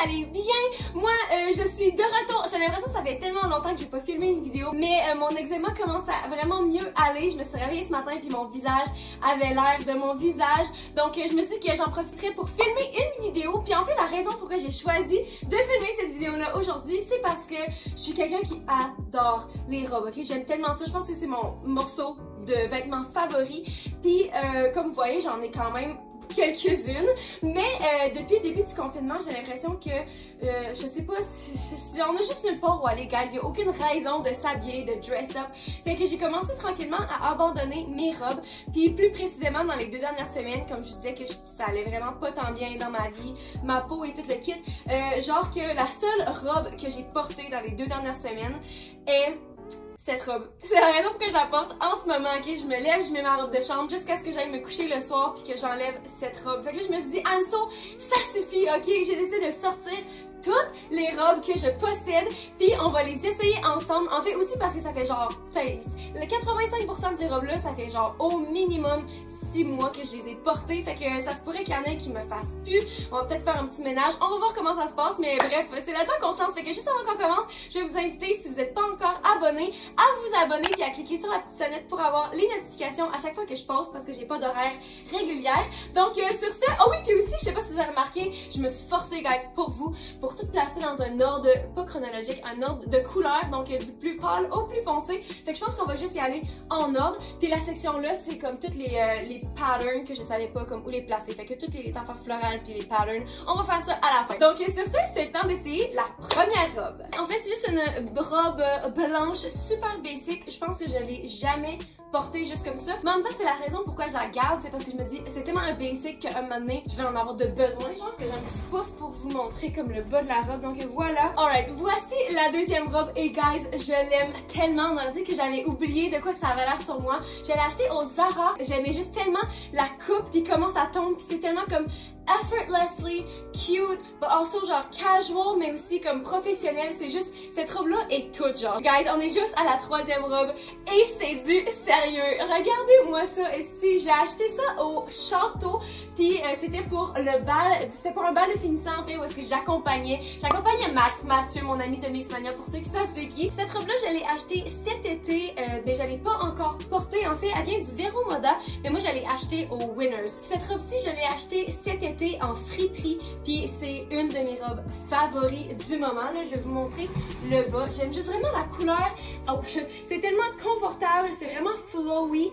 allez bien? Moi, je suis de retour. J'ai l'impression que ça fait tellement longtemps que j'ai pas filmé une vidéo, mais mon eczéma commence à vraiment mieux aller. Je me suis réveillée ce matin puis mon visage avait l'air de mon visage. Donc, je me suis dit que j'en profiterais pour filmer une vidéo. Puis en fait, la raison pourquoi j'ai choisi de filmer cette vidéo-là aujourd'hui, c'est parce que je suis quelqu'un qui adore les robes, ok? J'aime tellement ça. Je pense que c'est mon morceau de vêtements favori. Puis, comme vous voyez, j'en ai quand même quelques-unes, mais depuis le début du confinement, j'ai l'impression que, je sais pas, on a juste nulle part où aller, guys. Il y a aucune raison de s'habiller, de dress up. Fait que j'ai commencé tranquillement à abandonner mes robes. Puis plus précisément, dans les 2 dernières semaines, comme je disais que ça allait vraiment pas tant bien dans ma vie, ma peau et tout le kit, genre que la seule robe que j'ai portée dans les 2 dernières semaines est cette robe. C'est la raison pour que je la porte en ce moment, ok? Je me lève, je mets ma robe de chambre jusqu'à ce que j'aille me coucher le soir puis que j'enlève cette robe. Fait que là, je me suis dit, Anso, ça suffit, ok? J'ai décidé de sortir toutes les robes que je possède puis on va les essayer ensemble. En fait, aussi parce que ça fait genre, le 85% de ces robes-là, ça fait genre au minimum 6 mois que je les ai portées, fait que ça se pourrait qu'il y en ait qui me fassent plus. On va peut-être faire un petit ménage, on va voir comment ça se passe, mais bref, c'est là-dedans qu'on se lance. Fait que juste avant qu'on commence, je vais vous inviter, si vous n'êtes pas encore abonné, à vous abonner puis à cliquer sur la petite sonnette pour avoir les notifications à chaque fois que je poste parce que j'ai pas d'horaire régulière. Donc sur ce, oh oui, puis aussi, je sais pas si vous avez remarqué, je me suis forcée, guys, pour vous, pour tout placer dans un ordre, pas chronologique, un ordre de couleur, donc du plus pâle au plus foncé. Fait que je pense qu'on va juste y aller en ordre. Puis la section là, c'est comme toutes les patterns que je savais pas comme où les placer. Fait que toutes les affaires florales puis les patterns, on va faire ça à la fin. Donc sur ce, c'est le temps d'essayer la première robe. En fait, c'est juste une robe blanche super basic. Je pense que je l'ai jamais portée juste comme ça. Mais en même temps, c'est la raison pourquoi je la garde, c'est parce que je me dis, c'est tellement un basic qu'à un moment donné, je vais en avoir de besoin, genre que j'ai un petit pouf pour vous montrer comme le bas de la robe. Donc voilà. Alright, voici la deuxième robe et guys, je l'aime tellement. On a dit que j'avais oublié de quoi que ça avait l'air sur moi. Je l'ai acheté au Zara. J'aimais juste tellement la coupe puis comment ça tombe puis c'est tellement comme effortlessly cute, but also genre casual mais aussi comme professionnel. C'est juste, cette robe là est toute genre. Guys, on est juste à la 3e robe et c'est du sérieux. Regardez-moi ça ici. J'ai acheté ça au château puis c'était pour le bal, c'était pour un bal de finissant en fait où est-ce que j'accompagnais Mathieu, mon ami de Miss Mania, pour ceux qui savent c'est qui. Cette robe là, je l'ai achetée cet été, mais je l'ai pas encore portée. En fait, elle vient du Vero Moda, mais moi je l'ai achetée au Winners. Cette robe-ci, je l'ai achetée cet été en friperie, puis c'est une de mes robes favoris du moment. Là, je vais vous montrer le bas. J'aime juste vraiment la couleur. Oh, c'est tellement confortable, c'est vraiment flowy,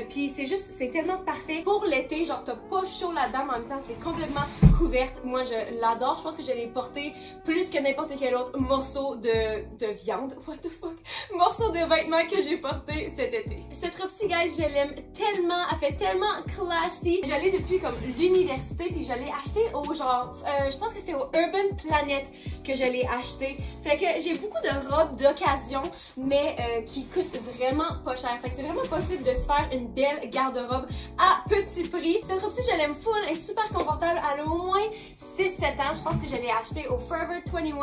puis c'est tellement parfait pour l'été. Genre, t'as pas chaud là-dedans, mais en même temps, c'est complètement couverte. Moi, je l'adore. Je pense que je l'ai portée plus que n'importe quel autre morceau de viande. What the fuck? Morceau de vêtements que j'ai porté cet été. Cette robe-ci, guys, je l'aime tellement. Elle fait tellement classy. Je l'ai depuis comme l'université, puis je l'ai acheté au genre, je pense que c'était au Urban Planet que je l'ai acheté. Fait que j'ai beaucoup de robes d'occasion, mais qui coûtent vraiment pas cher. Fait que c'est vraiment possible de se faire une belle garde-robe à petit prix. Cette robe-ci, je l'aime full, elle est super confortable. Elle a au moins 6-7 ans. Je pense que je l'ai acheté au Forever 21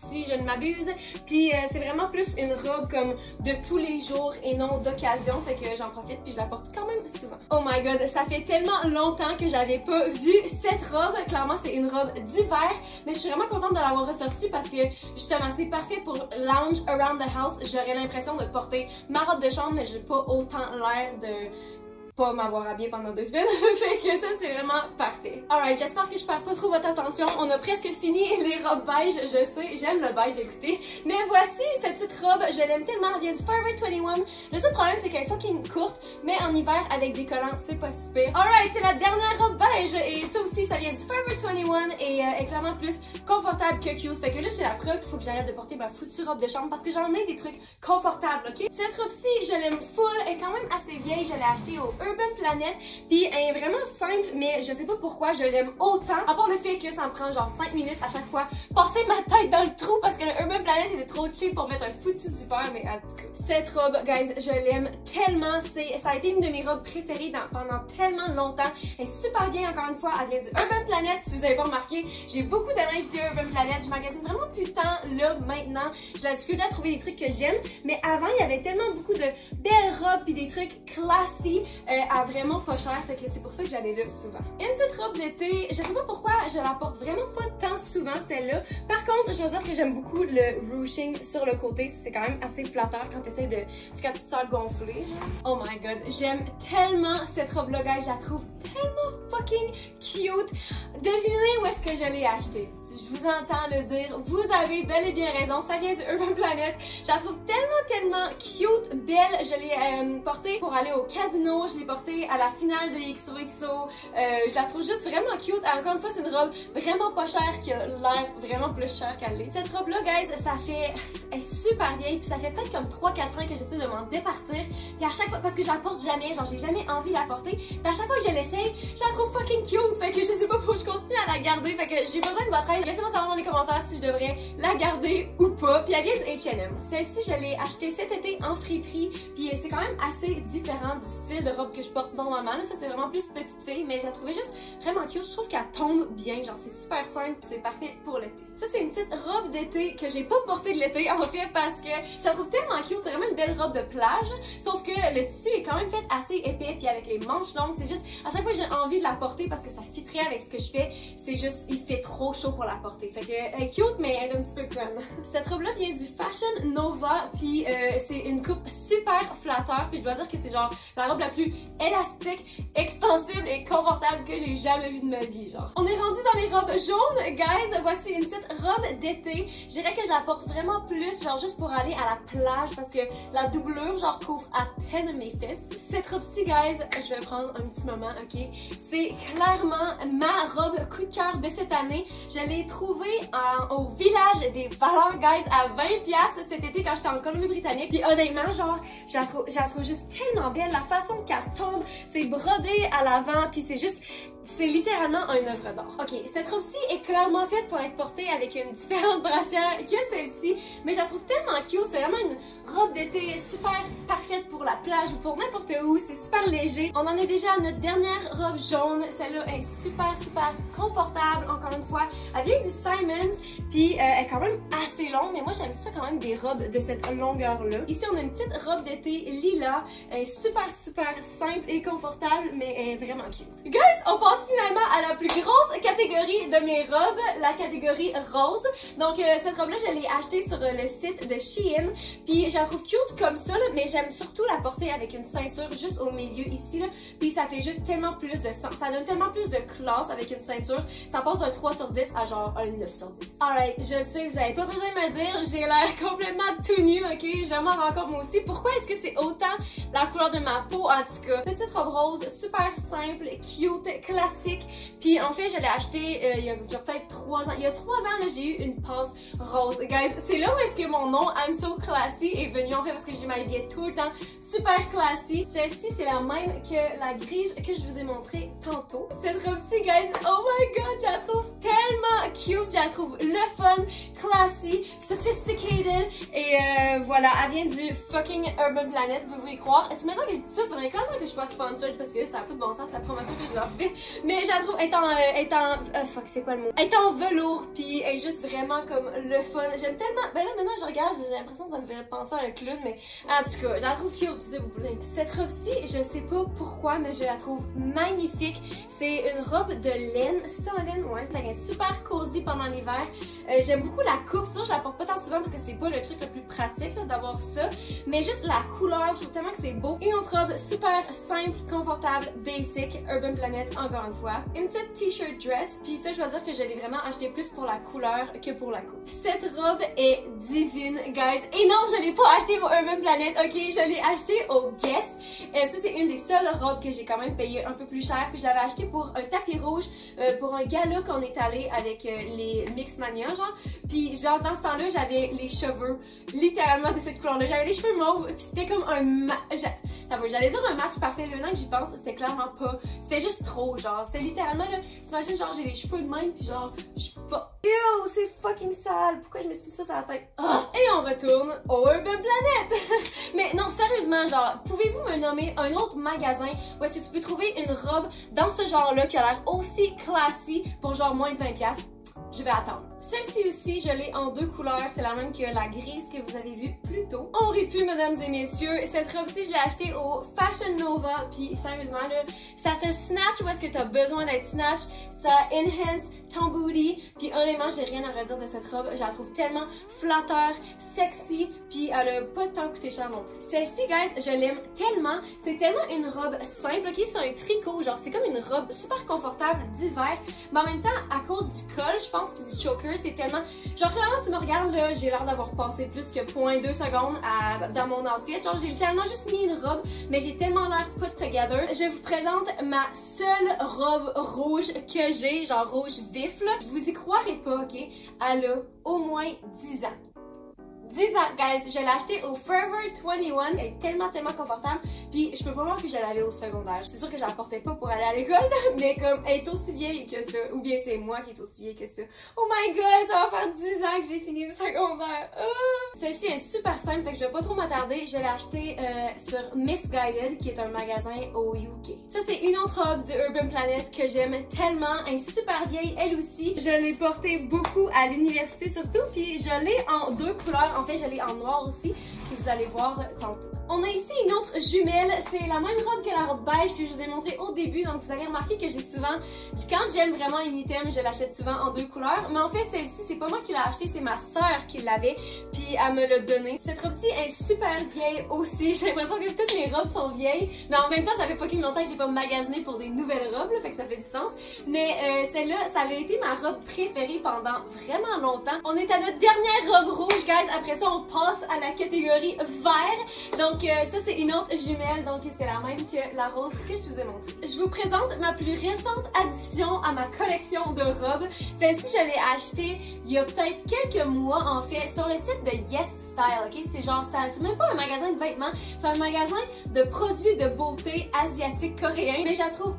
si je ne m'abuse. Puis c'est vraiment plus une robe comme de tous les jours et non d'occasion. Fait que j'en profite puis je la porte quand même souvent. Oh my god, ça fait tellement longtemps que j'avais pas vu cette robe. Clairement, c'est une robe d'hiver, mais je suis vraiment contente de l'avoir ressortie parce que justement, c'est parfait pour lounge around the house. J'aurais l'impression de porter ma robe de chambre, mais j'ai pas autant l'air de pas m'avoir habillée pendant 2 semaines. Fait que ça, c'est vraiment parfait. Alright, j'espère que je perds pas trop votre attention. On a presque fini les robes beige, je sais, j'aime le beige, écoutez. Mais voici cette petite robe, je l'aime tellement, elle vient du Forever 21. Le seul problème, c'est qu'elle est fucking courte, mais en hiver, avec des collants, c'est pas si pire. Alright, c'est la dernière robe beige, et ça aussi, ça vient du Forever 21, et est clairement plus confortable que cute. Fait que là, j'ai la preuve qu'il faut que j'arrête de porter ma foutue robe de chambre, parce que j'en ai des trucs confortables, ok? Cette robe-ci, je l'aime full, elle est quand même assez vieille, je l'ai achetée au Urban Planet, puis elle est vraiment simple, mais je sais pas pourquoi je l'aime autant, à part le fait que ça me prend genre 5 minutes à chaque fois passer ma tête dans le trou parce que le Urban Planet était trop cheap pour mettre un foutu zipper, mais en tout cas. Cette robe, guys, je l'aime tellement, ça a été une de mes robes préférées pendant tellement longtemps, elle est super bien vient encore une fois, elle vient du Urban Planet. Si vous avez pas remarqué, j'ai beaucoup de linge du Urban Planet. Je magasine vraiment plus tant là maintenant. J'ai la difficulté à trouver des trucs que j'aime, mais avant il y avait tellement beaucoup de belles robes puis des trucs classy à vraiment pas cher, fait que c'est pour ça que j'allais là souvent. Une petite robe d'été, je sais pas pourquoi je la porte vraiment pas tant souvent celle-là. Par contre, je dois dire que j'aime beaucoup le ruching sur le côté, c'est quand même assez flatteur quand tu essaies de, quand tu te sens gonflé. Oh my god, j'aime tellement cette robe-là, guys, je la trouve tellement fucking cute. Devinez où est-ce que je l'ai achetée. Si je vous entends le dire, vous avez bel et bien raison, ça vient du Urban Planet. Je la trouve tellement cute, belle. Je l'ai portée pour aller au casino, je l'ai portée à la finale de XOXO. Je la trouve juste vraiment cute. Encore une fois, c'est une robe vraiment pas chère qui a l'air vraiment plus chère qu'elle l'est. Cette robe-là, guys, elle est super vieille, puis ça fait peut-être comme 3-4 ans que j'essaie de m'en départir. Puis à chaque fois, parce que je la porte jamais, genre j'ai jamais envie de la porter. Puis à chaque fois que je l'essaye, je la trouve fucking cute. Fait que je sais pas pourquoi je continue à la garder. Fait que j'ai besoin de votre aide. Laissez-moi savoir dans les commentaires si je devrais la garder ou pas. Puis elle vient du H&M. Celle-ci, je l'ai achetée cet été en friperie. Puis c'est quand même assez différent du style de robe que je porte normalement. Là, ça c'est vraiment plus petite fille, mais je la trouvais juste vraiment cute. Je trouve qu'elle tombe bien. Genre c'est super simple, puis c'est parfait pour l'été. Ça c'est une petite robe d'été que j'ai pas portée de l'été en fait parce que je la trouve tellement cute. C'est vraiment une belle robe de plage. Sauf que le tissu est quand même fait assez épais, puis avec les manches longues, c'est juste à chaque fois j'ai envie de la porter parce que ça fitterait avec ce que je fais. C'est juste, il fait trop chaud pour la porter. Fait que elle est cute, mais elle est un petit peu conne. Cette robe-là vient du Fashion Nova, puis c'est une coupe super flatteur, puis je dois dire que c'est genre la robe la plus élastique, extensible et confortable que j'ai jamais vue de ma vie, genre. On est rendu dans les robes jaunes, guys. Voici une petite robe d'été. Je dirais que je la porte vraiment plus, genre juste pour aller à la plage parce que la doublure, genre, couvre à peine mes fesses. Cette robe-ci, guys, je vais prendre un petit moment, ok? C'est clairement ma robe coup de cœur de cette année. Je l'ai trouvée au village des valeurs, guys, à 20$ cet été quand j'étais en Colombie-Britannique. Puis honnêtement, genre, je la trouve juste tellement belle. La façon qu'elle tombe, c'est brodé à l'avant, puis c'est juste... C'est littéralement une œuvre d'art. Ok, cette robe-ci est clairement faite pour être portée avec une différente brassière que celle-ci, mais je la trouve tellement cute. C'est vraiment une robe d'été super parfaite pour la plage ou pour n'importe où. C'est super léger. On en est déjà à notre dernière robe jaune. Celle-là est super confortable. Encore une fois, elle vient du Simons, puis elle est quand même assez longue, mais moi j'aime ça quand même des robes de cette longueur-là. Ici, on a une petite robe d'été lilas. Elle est super simple et confortable, mais elle est vraiment cute. Guys, on passe finalement à la plus grosse catégorie de mes robes, la catégorie rose. Donc cette robe-là, je l'ai achetée sur le site de Shein. Puis je la trouve cute comme ça, là, mais j'aime surtout la porter avec une ceinture juste au milieu ici. Là. Puis ça fait juste tellement plus de sens. Ça donne tellement plus de classe avec une ceinture. Ça passe d'un 3 sur 10 à genre un 9 sur 10. Alright, je le sais, vous avez pas besoin de me dire, j'ai l'air complètement tout nu, ok? Je m'en rends compte moi aussi. Pourquoi est-ce que c'est autant la couleur de ma peau en tout cas? Petite robe rose, super simple, cute, classique. Puis en fait, je l'ai acheté il y a peut-être 3 ans. Il y a 3 ans, j'ai eu une passe rose. Guys, c'est là où est-ce que mon nom I'm So Classy est venu en fait parce que j'ai m'habillée tout le temps super classy. Celle-ci, c'est la même que la grise que je vous ai montrée tantôt. Cette robe-ci, guys, oh my god, je la trouve tellement cute. Je la trouve le fun, classy, sophisticated. Et voilà, elle vient du fucking Urban Planet, vous pouvez y croire. Est-ce que maintenant que je dis ça, il faudrait quand même que je sois sponsored parce que là, ça a pas de bon sens la promotion que je leur fais. Mais je la trouve, fuck, c'est quoi le mot? Elle est en velours, puis elle est juste vraiment comme le fun. J'aime tellement, ben là maintenant je regarde, j'ai l'impression que ça me fait penser à un clown, mais en tout cas, je la trouve cute, si vous voulez. Cette robe-ci, je sais pas pourquoi, mais je la trouve magnifique. C'est une robe de laine, c'est ça en laine? Ouais. Elle est super cosy pendant l'hiver. J'aime beaucoup la coupe, ça je la porte pas tant souvent parce que c'est pas le truc le plus pratique d'avoir ça, mais juste la couleur, je trouve tellement que c'est beau. Et une autre robe super simple, confortable, basic, Urban Planet encore une fois. Une petite t-shirt dress, puis ça je dois dire que je l'ai vraiment acheté plus pour la couleur que pour la coupe. Cette robe est divine, guys. Et non, je l'ai pas acheté au Urban Planet, ok, je l'ai acheté au Guess. Ça c'est une des seules robes que j'ai quand même payé un peu plus cher, puis je l'avais acheté pour un tapis rouge, pour un gala qu'on est allé avec les Mixmania, genre. Puis genre, dans ce temps-là, j'avais les cheveux littéralement de cette couleur-là. J'avais les cheveux mauves, puis c'était comme un j'allais dire un match parfait, mais maintenant que j'y pense, c'était clairement pas. C'était juste trop, genre. C'était littéralement, là, t'imagines, genre, j'ai les cheveux de même, puis genre, je suis pas... Ew, c'est fucking sale! Pourquoi je me suis mis ça sur la tête? Oh. Et on retourne au Urban Planet! Mais non, sérieusement, genre, pouvez-vous me nommer un autre magasin où est-ce que tu peux trouver une robe dans ce genre-là qui a l'air aussi classy pour genre moins de 20$? Je vais attendre. Celle-ci aussi, je l'ai en 2 couleurs. C'est la même que la grise que vous avez vue plus tôt. On aurait pu, mesdames et messieurs. Cette robe-ci, je l'ai achetée au Fashion Nova. Puis sérieusement, là, ça te snatch où est-ce que t'as besoin d'être snatch. Ça enhance ton booty. Puis honnêtement, j'ai rien à redire de cette robe. Je la trouve tellement flatteur, sexy. Puis elle a pas tant coûté cher non plus. Celle-ci, guys, je l'aime tellement. C'est tellement une robe simple, ok? C'est un tricot. Genre, c'est comme une robe super confortable d'hiver. Mais en même temps, à cause du col, je pense, puis du choker, c'est tellement... Genre, clairement, tu me regardes, là, j'ai l'air d'avoir passé plus que 0.2 secondes dans mon outfit. Genre, j'ai littéralement juste mis une robe, mais j'ai tellement l'air put together. Je vous présente ma seule robe rouge que j'ai, genre rouge vif, là. Vous y croirez pas, ok? Elle a au moins 10 ans. 10 ans, guys, je l'ai acheté au Forever 21. Elle est tellement confortable. Puis je peux pas voir que je l'avais au secondaire. C'est sûr que je la portais pas pour aller à l'école, mais comme elle est aussi vieille que ça, ou bien c'est moi qui est aussi vieille que ça. Oh my god, ça va faire 10 ans que j'ai fini le secondaire. Celle-ci est super simple, fait que je vais pas trop m'attarder. Je l'ai acheté sur Missguided, qui est un magasin au UK. Ça, c'est une autre robe du Urban Planet que j'aime tellement. Elle est super vieille, elle aussi. Je l'ai portée beaucoup à l'université surtout, puis je l'ai en 2 couleurs. En fait, je l'ai en noir aussi, que vous allez voir tantôt. On a ici une autre jumelle. C'est la même robe que la robe beige que je vous ai montré au début. Donc, vous avez remarqué que j'ai souvent... Quand j'aime vraiment une item, je l'achète souvent en 2 couleurs. Mais en fait, celle-ci, c'est pas moi qui l'ai achetée, c'est ma sœur qui l'avait. Puis, elle me l'a donnée. Cette robe-ci est super vieille aussi. J'ai l'impression que toutes mes robes sont vieilles. Mais en même temps, ça fait fucking longtemps que j'ai pas magasiné pour des nouvelles robes, là, fait que ça fait du sens. Mais celle-là, ça a été ma robe préférée pendant vraiment longtemps. On est à notre dernière robe rouge, guys. Après ça, on passe à la catégorie vert. Donc, ça, c'est une autre jumelle. Donc, c'est la même que la rose que je vous ai montrée. Je vous présente ma plus récente addition à ma collection de robes. Celle-ci, je l'ai achetée il y a peut-être quelques mois, en fait, sur le site de Yes Style, ok? C'est genre, c'est même pas un magasin de vêtements, c'est un magasin de produits de beauté asiatique coréen. Mais je la trouve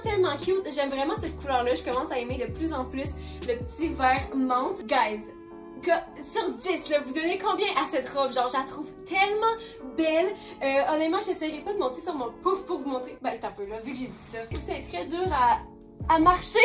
tellement cute. J'aime vraiment cette couleur-là. Je commence à aimer de plus en plus le petit vert menthe. Guys, sur 10, là, vous donnez combien à cette robe? Genre, je la trouve tellement belle. Honnêtement, j'essaierai pas de monter sur mon pouf pour vous montrer. Ben, t'as peu là, vu que j'ai dit ça. C'est très dur à marcher.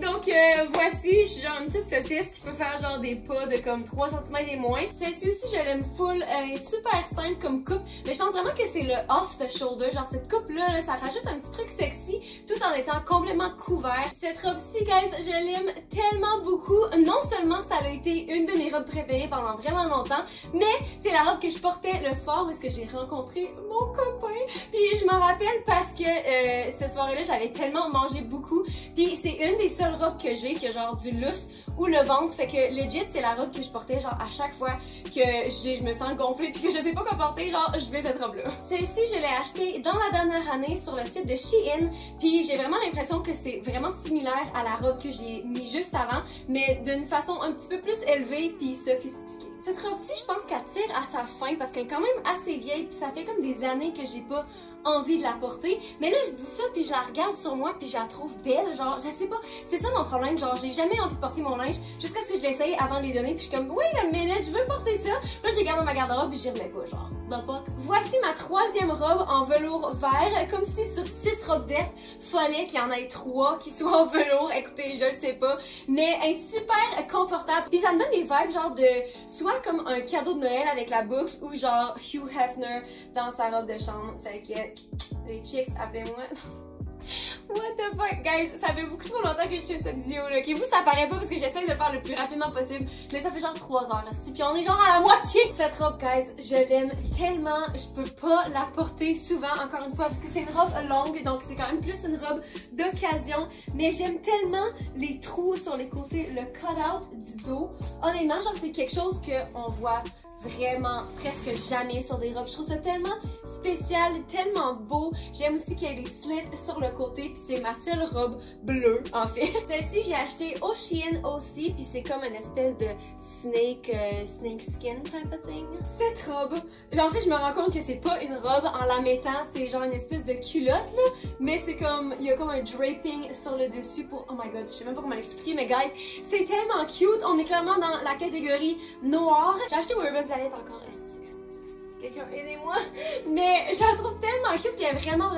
Donc voici, je suis genre une petite saucisse qui peut faire genre des pas de comme 3 cm et moins. Celle-ci aussi, je l'aime full. Elle est super simple comme coupe, mais je pense vraiment que c'est le off the shoulder. Genre cette coupe-là, ça rajoute un petit truc sexy tout en étant complètement couvert. Cette robe-ci, guys, je l'aime tellement beaucoup. Non seulement ça a été une de mes robes préférées pendant vraiment longtemps, mais c'est la robe que je portais le soir où est-ce que j'ai rencontré mon copain. Puis je me rappelle parce que cette soirée-là, j'avais tellement mangé beaucoup. Puis c'est une des seules robes que j'ai qui a genre du lustre ou le ventre. Fait que legit, c'est la robe que je portais genre à chaque fois que je me sens gonflée puis que je sais pas quoi porter, genre je vais cette robe-là. Celle-ci, je l'ai achetée dans la dernière année sur le site de Shein. Puis j'ai vraiment l'impression que c'est vraiment similaire à la robe que j'ai mis juste avant, mais d'une façon un petit peu plus élevée puis sophistiquée. Cette robe-ci, je pense qu'elle tire à sa fin parce qu'elle est quand même assez vieille puis ça fait comme des années que j'ai pas envie de la porter. Mais là, je dis ça puis je la regarde sur moi puis je la trouve belle. Genre, je sais pas, c'est ça mon problème. Genre, j'ai jamais envie de porter mon linge jusqu'à ce que je l'essaye avant de les donner puis je suis comme, oui, la minute, je veux porter ça. Là, je les garde dans ma garde-robe puis j'y remets pas, genre. Voici ma 3e robe en velours vert. Comme si sur 6 robes vertes, fallait qu'il y en ait 3 qui soient en velours. Écoutez, je le sais pas. Mais elle est super confortable. Puis ça me donne des vibes genre de soit comme un cadeau de Noël avec la boucle ou genre Hugh Hefner dans sa robe de chambre. Fait que les chicks, appelez-moi. What the fuck, guys, ça fait beaucoup trop longtemps que je filme cette vidéo-là. Ok, vous, ça paraît pas parce que j'essaie de faire le plus rapidement possible, mais ça fait genre 3 heures, là. Puis on est genre à la moitié. Cette robe, guys, je l'aime tellement. Je peux pas la porter souvent, encore une fois, parce que c'est une robe longue, donc c'est quand même plus une robe d'occasion. Mais j'aime tellement les trous sur les côtés, le cut-out du dos. Honnêtement, genre, c'est quelque chose qu'on voit vraiment presque jamais sur des robes. Je trouve ça tellement spécial, tellement beau. J'aime aussi qu'il y ait des slits sur le côté, puis c'est ma seule robe bleue en fait. Celle-ci j'ai acheté au Shein aussi, puis c'est comme une espèce de snake skin type of thing. Cette robe, en fait je me rends compte que c'est pas une robe en la mettant, c'est genre une espèce de culotte là, mais c'est comme, il y a comme un draping sur le dessus pour, oh my god, je sais même pas comment l'expliquer, mais guys, c'est tellement cute. On est clairement dans la catégorie noire. J'ai acheté au Urban Planet encore. Quelqu'un aidez-moi, mais je la trouve tellement cute, puis elle est vraiment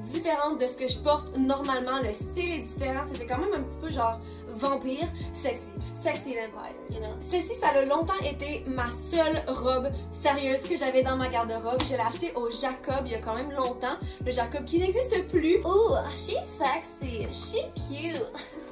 différente de ce que je porte normalement. Le style est différent, ça fait quand même un petit peu genre vampire, sexy vampire, you know. Celle-ci, ça a longtemps été ma seule robe sérieuse que j'avais dans ma garde-robe. Je l'ai achetée au Jacob il y a quand même longtemps, le Jacob qui n'existe plus. Ooh, she's sexy, she's cute.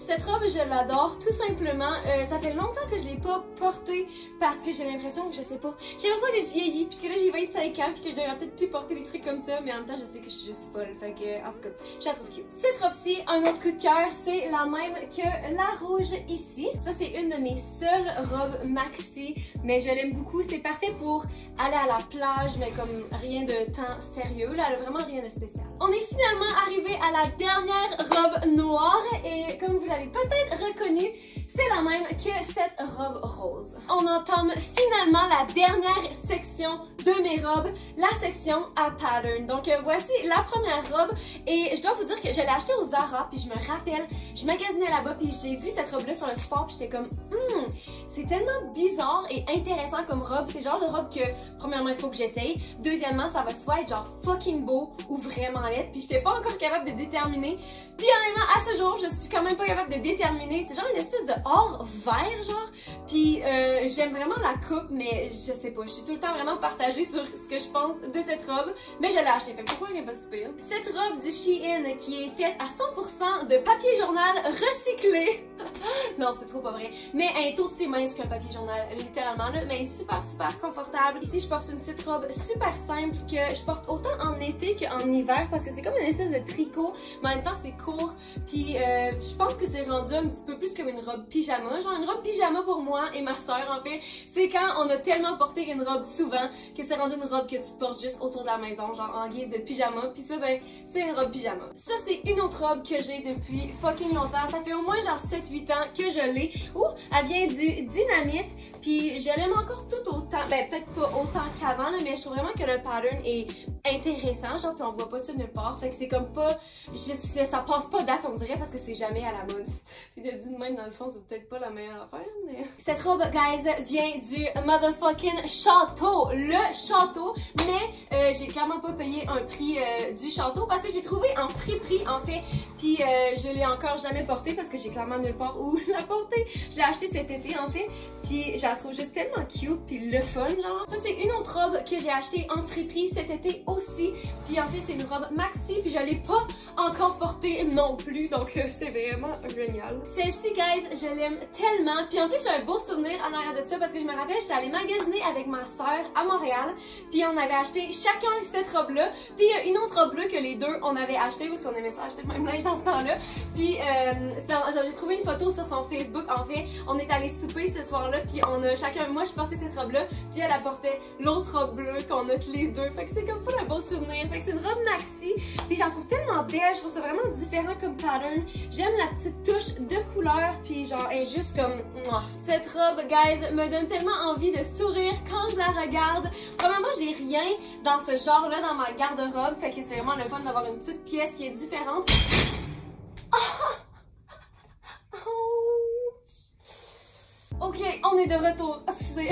Cette robe, je l'adore tout simplement. Ça fait longtemps que je l'ai pas portée parce que j'ai l'impression que je sais pas. J'ai l'impression que je vieillis puis que là j'ai 25 ans puis que je devrais peut-être plus porter des trucs comme ça, mais en même temps je sais que je suis juste folle. Fait que, en tout cas, je la trouve cute. Cette robe-ci, un autre coup de cœur, c'est la même que la rouge ici. Ça, c'est une de mes seules robes maxi, mais je l'aime beaucoup. C'est parfait pour aller à la plage, mais comme rien de tant sérieux. Là, elle a vraiment rien de spécial. On est finalement arrivé à la dernière robe noire et comme vous l'avez peut-être reconnue, c'est la même que cette robe rose. On entame finalement la dernière section de mes robes, la section à pattern. Donc voici la première robe et je dois vous dire que je l'ai achetée au Zara puis je me rappelle, je magasinais là-bas puis j'ai vu cette robe-là sur le sport puis j'étais comme c'est tellement bizarre et intéressant comme robe. C'est le genre de robe que premièrement il faut que j'essaye, deuxièmement ça va soit être genre fucking beau ou vraiment laid puis j'étais pas encore capable de déterminer. Puis honnêtement à ce jour je suis quand même pas capable de déterminer. C'est genre une espèce de or vert genre puis j'aime vraiment la coupe mais je sais pas, je suis tout le temps vraiment partagée sur ce que je pense de cette robe mais je l'ai achetée, fait que pourquoi elle est pas si pire. Cette robe du Shein qui est faite à 100% de papier journal recyclé non c'est trop pas vrai, mais elle est aussi mince qu'un papier journal littéralement là, mais elle est super confortable. Ici je porte une petite robe super simple que je porte autant en été qu'en hiver parce que c'est comme une espèce de tricot mais en même temps c'est court puis je pense que c'est rendu un petit peu plus comme une robe pyjama, genre une robe pyjama pour moi et ma soeur en fait. C'est quand on a tellement porté une robe souvent que c'est rendu une robe que tu portes juste autour de la maison, genre en guise de pyjama, puis ça ben c'est une robe pyjama. Ça c'est une autre robe que j'ai depuis fucking longtemps, ça fait au moins genre 7-8 ans que je l'ai. Ouh, elle vient du Dynamite, puis je l'aime encore tout autant, ben peut-être pas autant qu'avant mais je trouve vraiment que le pattern est intéressant, genre puis on voit pas ça nulle part, fait que c'est comme pas, ça passe pas date on dirait parce que c'est jamais à la mode. Puis de dire même dans le fond c'est peut-être pas la meilleure affaire mais... Cette robe guys vient du motherfucking château, le château, mais j'ai clairement pas payé un prix du château parce que j'ai trouvé en friperie en fait, puis je l'ai encore jamais porté parce que j'ai clairement nulle part où la porter. Je l'ai acheté cet été en fait, puis je la trouve juste tellement cute puis le fun genre. Ça c'est une autre robe que j'ai acheté en friperie cet été aussi, puis en fait c'est une robe maxi puis je l'ai pas encore portée non plus donc c'est vraiment génial. Celle-ci guys je l'aime tellement, puis en plus j'ai un beau souvenir en arrière de ça parce que je me rappelle j'étais allée magasiner avec ma soeur à Montréal puis on avait acheté chacun cette robe là, puis il y a une autre robe bleue que les deux on avait acheté parce qu'on aimait ça acheter le même linge dans ce temps-là, puis j'ai trouvé une photo sur son Facebook en fait. On est allé souper ce soir-là puis on a chacun, moi je portais cette robe là puis elle apportait l'autre robe bleue qu'on a tous les deux, fait que c'est comme pas un beau souvenir. Fait que c'est une robe maxi puis j'en trouve tellement belle, je trouve ça vraiment différent comme pattern. J'aime la petite touche de couleur puis genre elle est juste comme mouah. Cette robe guys me donne tellement envie de sourire quand je la regarde. Premièrement j'ai rien dans ce genre là dans ma garde-robe, fait que c'est vraiment le fun d'avoir une petite pièce qui est différente. Ok, on est de retour. Excusez.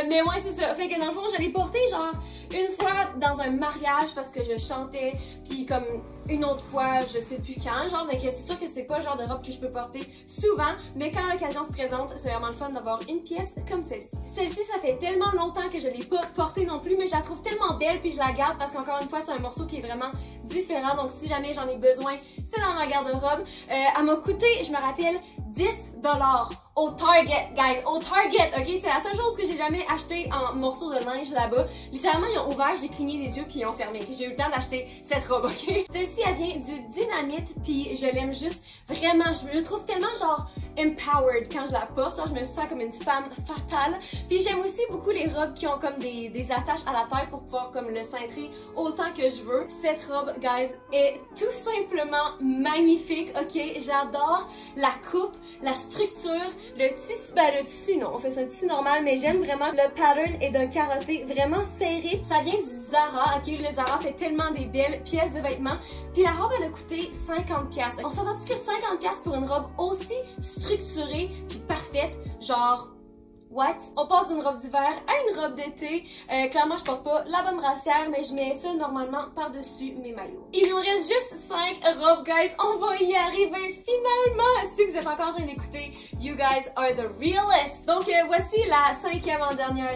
Mais ouais, c'est ça. Fait que dans le fond, je l'ai porté genre une fois dans un mariage parce que je chantais, puis comme une autre fois, je sais plus quand, genre, mais c'est sûr que c'est pas le genre de robe que je peux porter souvent, mais quand l'occasion se présente, c'est vraiment le fun d'avoir une pièce comme celle-ci. Celle-ci, ça fait tellement longtemps que je l'ai pas portée non plus, mais je la trouve tellement belle, puis je la garde parce qu'encore une fois, c'est un morceau qui est vraiment différent, donc si jamais j'en ai besoin, c'est dans ma garde-robe. Elle m'a coûté, je me rappelle, 10$ au Target, guys, au Target, ok? C'est la seule chose que j'ai jamais acheté en morceaux de linge là-bas. Littéralement, ils ont ouvert, j'ai cligné des yeux puis ils ont fermé. J'ai eu le temps d'acheter cette robe, ok? Celle-ci, elle vient du Dynamite puis je l'aime juste vraiment. Je le trouve tellement genre empowered quand je la porte, genre je me sens comme une femme fatale. Puis j'aime aussi beaucoup les robes qui ont comme des attaches à la taille pour pouvoir comme le cintrer autant que je veux. Cette robe, guys, est tout simplement magnifique, ok? J'adore la coupe, la structure, le tissu, ben le tissu non, on fait un tissu normal, mais j'aime vraiment le pattern est d'un carotté vraiment serré. Ça vient du Zara, ok? Le Zara fait tellement des belles pièces de vêtements. Puis la robe, elle a coûté 50$. On s'entend-tu que 50$ pour une robe aussi structurée puis parfaite, genre... What? On passe d'une robe d'hiver à une robe d'été. Clairement, je porte pas la bonne brassière, mais je mets ça normalement par-dessus mes maillots. Il nous reste juste 5 robes, guys. On va y arriver finalement. Si vous êtes encore en train d'écouter, you guys are the realest. Donc, voici la 5e en dernière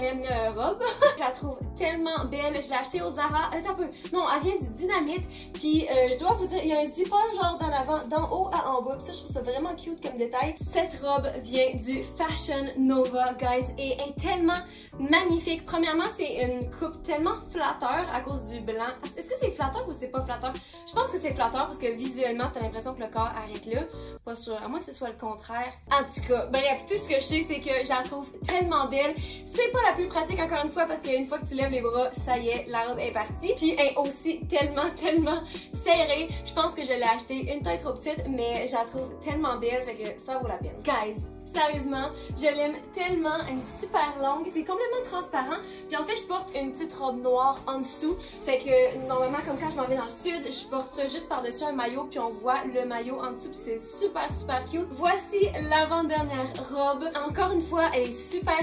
robe. Je la trouve tellement belle. Je l'ai achetée au Zara. Attends un peu. Non, elle vient du Dynamite. Puis, je dois vous dire, il y a un zipper genre dans l'avant, d'en haut à en bas. Puis ça, je trouve ça vraiment cute comme détail. Cette robe vient du Fashion Nova, guys. Et est tellement magnifique. Premièrement, c'est une coupe tellement flatteur à cause du blanc. Est-ce que c'est flatteur ou c'est pas flatteur? Je pense que c'est flatteur parce que visuellement, t'as l'impression que le corps arrête là. Pas sûr, à moins que ce soit le contraire. En tout cas, bref, tout ce que je sais, c'est que je la trouve tellement belle. C'est pas la plus pratique encore une fois parce qu'une fois que tu lèves les bras, ça y est, la robe est partie. Puis elle est aussi tellement serrée. Je pense que je l'ai achetée une taille trop petite, mais je la trouve tellement belle, fait que ça vaut la peine. Guys, sérieusement, je l'aime tellement, elle est super longue, c'est complètement transparent, puis en fait je porte une petite robe noire en dessous, fait que normalement comme quand je m'en vais dans le sud, je porte ça juste par-dessus un maillot, puis on voit le maillot en dessous, puis c'est super cute. Voici l'avant-dernière robe, encore une fois elle est super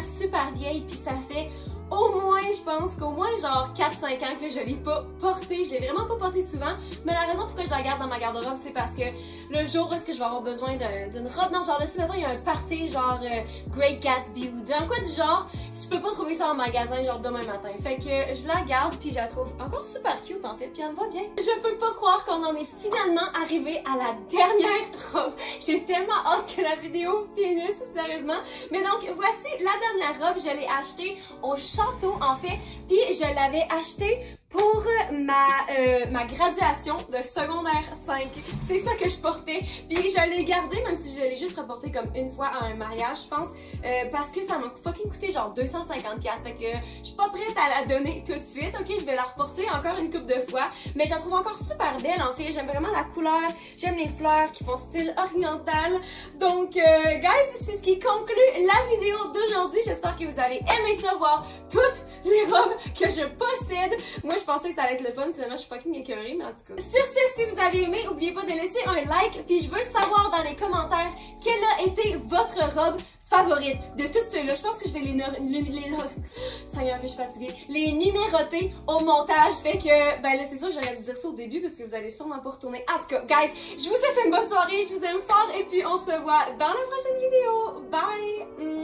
vieille, puis ça fait au moins, je pense qu'au moins genre 4-5 ans que je l'ai pas portée. Je l'ai vraiment pas portée souvent. Mais la raison pourquoi je la garde dans ma garde-robe, c'est parce que le jour où est-ce que je vais avoir besoin d'une robe, non, genre là, si maintenant il y a un party genre Great Gatsby ou dans quoi du genre, je peux pas trouver ça en magasin genre demain matin. Fait que je la garde puis je la trouve encore super cute en fait, puis elle me va bien. Je peux pas croire qu'on en est finalement arrivé à la dernière robe. J'ai tellement hâte que la vidéo finisse, sérieusement. Mais donc, voici la dernière robe. Je l'ai achetée au château en fait, puis je l'avais acheté pour ma graduation de secondaire 5. C'est ça que je portais. Puis je l'ai gardé, même si je l'ai juste reporté comme une fois à un mariage, je pense, parce que ça m'a fucking coûté genre 250$. Fait que je suis pas prête à la donner tout de suite, ok? Je vais la reporter encore une couple de fois. Mais je la trouve encore super belle en fait. J'aime vraiment la couleur. J'aime les fleurs qui font style oriental. Donc, guys, c'est ce qui conclut la vidéo d'aujourd'hui. J'espère que vous avez aimé ça, voir toutes les robes que je possède. Moi, je pensais que ça allait être le fun, finalement je suis fucking écœurée, mais en tout cas. Sur ce, si vous avez aimé, n'oubliez pas de laisser un like, puis je veux savoir dans les commentaires quelle a été votre robe favorite de toutes ceux-là. Je pense que je vais Seigneur, que je suis fatiguée. Les numéroter au montage, fait que, ben là c'est sûr j'aurais dû dire ça au début parce que vous allez sûrement pas retourner. En tout cas, guys, je vous souhaite une bonne soirée, je vous aime fort et puis on se voit dans la prochaine vidéo. Bye!